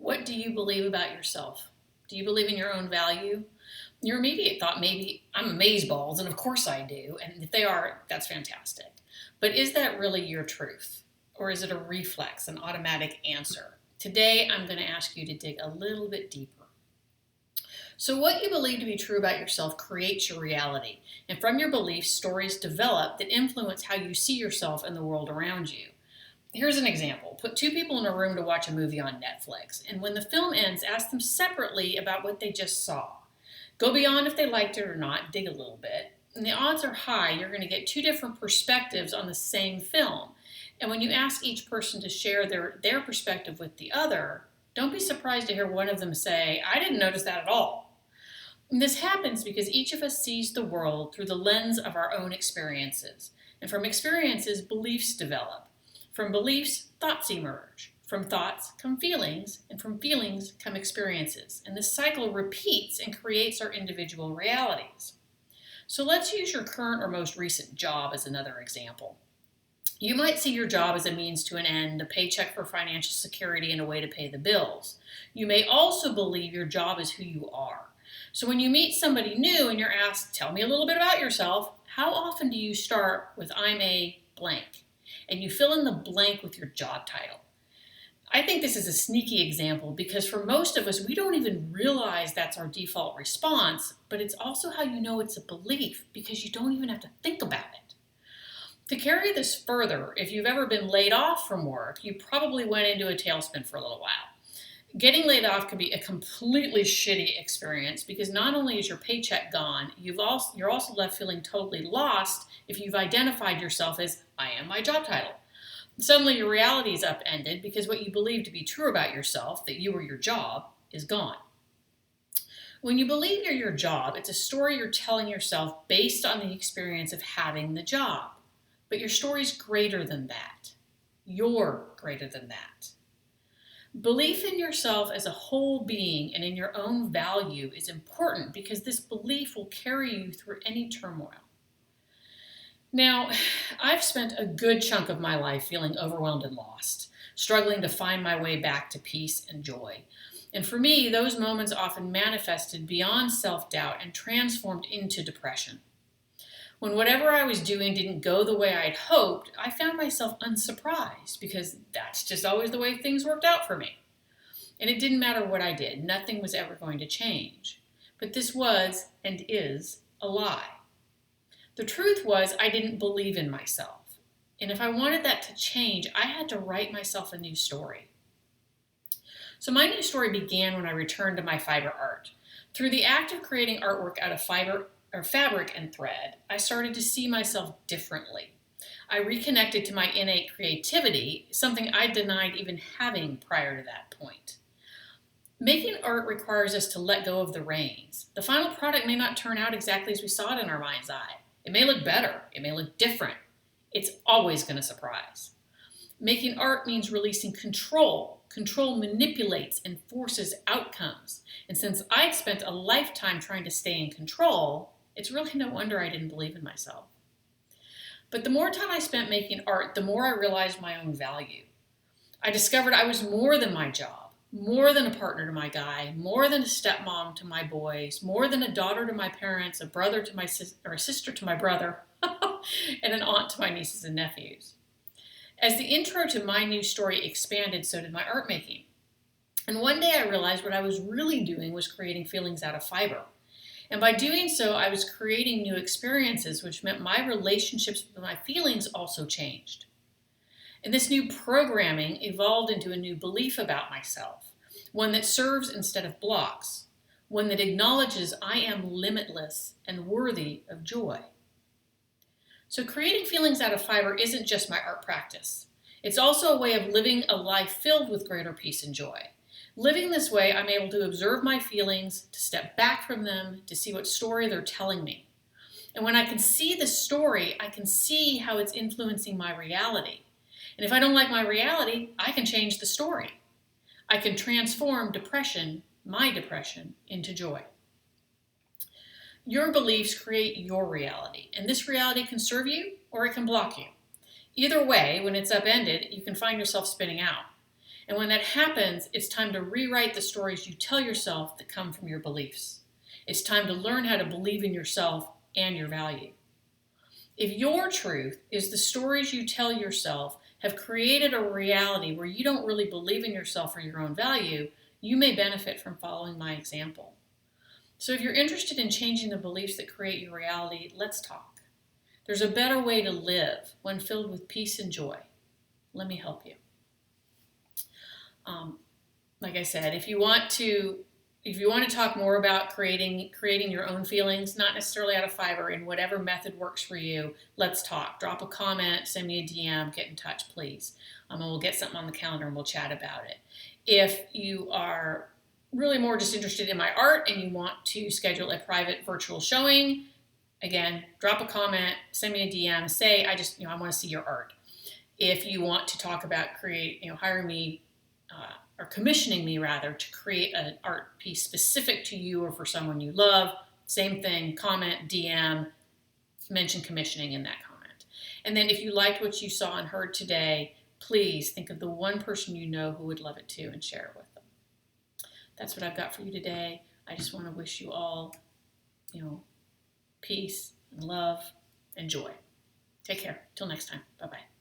What do you believe about yourself? Do you believe in your own value? Your immediate thought may be, I'm amazeballs, and of course I do. And if they are, that's fantastic. But is that really your truth? Or is it a reflex, an automatic answer? Today, I'm going to ask you to dig a little bit deeper. So what you believe to be true about yourself creates your reality. And from your beliefs, stories develop that influence how you see yourself and the world around you. Here's an example. Put two people in a room to watch a movie on Netflix. And when the film ends, ask them separately about what they just saw. Go beyond if they liked it or not, dig a little bit. And the odds are high you're going to get two different perspectives on the same film. And when you ask each person to share their perspective with the other, don't be surprised to hear one of them say, I didn't notice that at all. And this happens because each of us sees the world through the lens of our own experiences. And from experiences, beliefs develop. From beliefs, thoughts emerge. From thoughts come feelings, and from feelings come experiences. And this cycle repeats and creates our individual realities. So let's use your current or most recent job as another example. You might see your job as a means to an end, a paycheck for financial security, and a way to pay the bills. You may also believe your job is who you are. So when you meet somebody new and you're asked, tell me a little bit about yourself, how often do you start with I'm a blank? And you fill in the blank with your job title. I think this is a sneaky example because for most of us, we don't even realize that's our default response, but it's also how you know it's a belief because you don't even have to think about it. To carry this further, if you've ever been laid off from work, you probably went into a tailspin for a little while. Getting laid off can be a completely shitty experience because not only is your paycheck gone, you're also left feeling totally lost if you've identified yourself as, I am my job title. Suddenly your reality is upended because what you believe to be true about yourself, that you or your job, is gone. When you believe you're your job, it's a story you're telling yourself based on the experience of having the job. But your story's greater than that. You're greater than that. Belief in yourself as a whole being and in your own value is important because this belief will carry you through any turmoil. Now, I've spent a good chunk of my life feeling overwhelmed and lost, struggling to find my way back to peace and joy. And for me, those moments often manifested beyond self-doubt and transformed into depression. When whatever I was doing didn't go the way I'd hoped, I found myself unsurprised because that's just always the way things worked out for me. And it didn't matter what I did. Nothing was ever going to change. But this was and is a lie. The truth was I didn't believe in myself. And if I wanted that to change, I had to write myself a new story. So my new story began when I returned to my fiber art. Through the act of creating artwork out of fabric and thread, I started to see myself differently. I reconnected to my innate creativity, something I denied even having prior to that point. Making art requires us to let go of the reins. The final product may not turn out exactly as we saw it in our mind's eye. It may look better. It may look different. It's always going to surprise. Making art means releasing control. Control manipulates and forces outcomes. And since I'd spent a lifetime trying to stay in control, it's really no wonder I didn't believe in myself. But the more time I spent making art, the more I realized my own value. I discovered I was more than my job, more than a partner to my guy, more than a stepmom to my boys, more than a daughter to my parents, a brother to my or a sister to my brother, and an aunt to my nieces and nephews. As the intro to my new story expanded, so did my art making. And one day I realized what I was really doing was creating feelings out of fiber. And by doing so, I was creating new experiences, which meant my relationships with my feelings also changed. And this new programming evolved into a new belief about myself, one that serves instead of blocks, one that acknowledges I am limitless and worthy of joy. So creating feelings out of fiber isn't just my art practice. It's also a way of living a life filled with greater peace and joy. Living this way, I'm able to observe my feelings, to step back from them, to see what story they're telling me. And when I can see the story, I can see how it's influencing my reality. And if I don't like my reality, I can change the story. I can transform depression, my depression, into joy. Your beliefs create your reality, and this reality can serve you or it can block you. Either way, when it's upended, you can find yourself spinning out. And when that happens, it's time to rewrite the stories you tell yourself that come from your beliefs. It's time to learn how to believe in yourself and your value. If your truth is the stories you tell yourself have created a reality where you don't really believe in yourself or your own value, you may benefit from following my example. So if you're interested in changing the beliefs that create your reality, let's talk. There's a better way to live, one filled with peace and joy. Let me help you. Like I said, if you want to talk more about creating your own feelings, not necessarily out of fiber, in whatever method works for you, let's talk. Drop a comment, send me a DM, get in touch, please. And we'll get something on the calendar and we'll chat about it. If you are really more just interested in my art and you want to schedule a private virtual showing, again, drop a comment, send me a DM, say, I want to see your art. If you want to talk about hiring me, or commissioning me rather, to create an art piece specific to you or for someone you love, same thing, comment, DM, mention commissioning in that comment. And then if you liked what you saw and heard today, please think of the one person you know who would love it too and share it with them. That's what I've got for you today. I just want to wish you all, peace and love and joy. Take care. Till next time. Bye-bye.